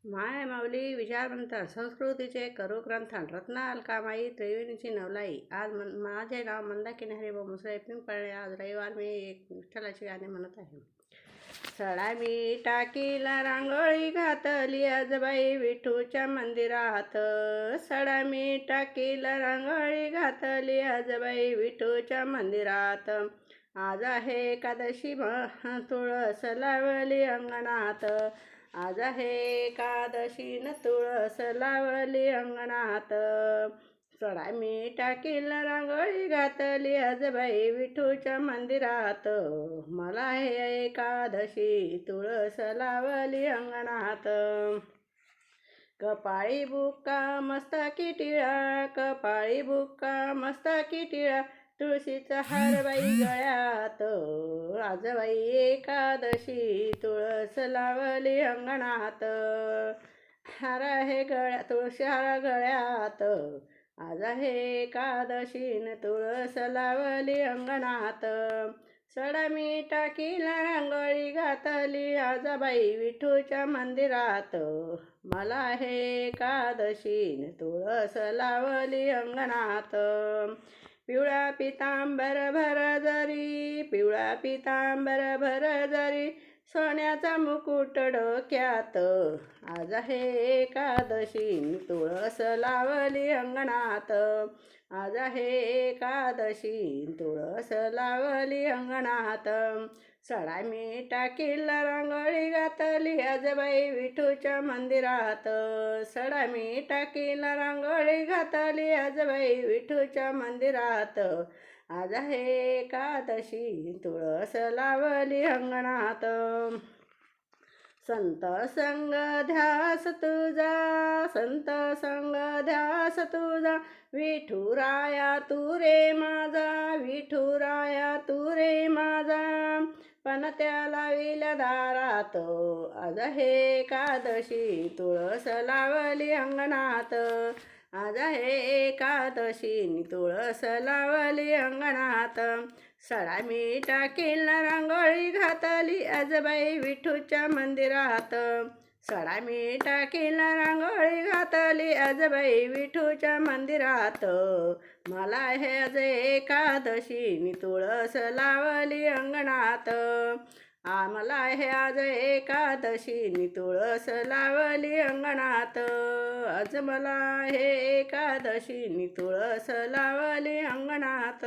माय माऊली विचारवंतर संस्कृतीचे करुग्रंथन रत्ना अलकामाई त्रिवेणीची नवलाई. आज माझे नाव मंदाकिनी हरिभाऊ मुसळे पिंपळे. आज रविवार मी एक विठ्ठलाची गाणे म्हणत आहे. सडा मी टाकीला रांगोळी घातली आजबाई विठूच्या मंदिरात. सडा मी टाकीला रांगोळी घातली आजबाई विठूच्या मंदिरात. आज आहे एकादशी तुळस लावली अंगणात. आज आहे एकादशीन तुळस लावली अंगणात. सडा मी टाकीला रांगोळी घातली आजबाई विठूच्या मंदिरात. मला हे एकादशी तुळस लावली अंगणात. कपाळी बुक्का मस्तकी टिळा, कपाळी बुक्का मस्तकी टिळा, तुळशीचा हार बाई गळ्यात. आज बाई एकादशी तुळस लावली अंगणात. हार आहे गळ्यात, तुळशी हार गळ्यात. आज आहे एकादशीन तुळस लावली अंगणात. सडा मी टाकीला रांगोळी घातली आजाबाई विठूच्या मंदिरात. मला आहे एकादशीन तुळस लावली अंगणात. पिवळा पितांबर भर जरी, पिवळा पितांबर भर जरी, सोन्याचा मुकुट डोक्यात. आज आहे एकादशी तुळस लावली अंगणात. आज आहे एकादशी तुळस लावली अंगणात. सडा मी टाकीला रांगोळी घातली आजबाई विठूच्या मंदिरात. सडा मी टाकीला रांगोळी घातली आजबाई विठूच्या मंदिरात. आज आहे एकादशी तुळस लावली अंगणात. संत संग ध्यास तुझा, संत संग ध्यास तुझा, विठुराया तू रे माझा, विठुराया तू रे माझा. पण त्याला विल्या दारात. आज हे एकादशी तुळस लावली अंगणात. आज आहे एकादशी तुळस लावली अंगणात. सडा मी टाकीला रांगोळी घातली आजबाई विठूच्या मंदिरात. सडा मी टाकीला रांगोळी घातली आजबाई विठूच्या मंदिरात. मला हे आज एकादशी तुळस लावली अंगणात. मला हे आज एकादशी तुळस लावली अंगणात. आज मला हे एकादशी तुळस लावली अंगणात.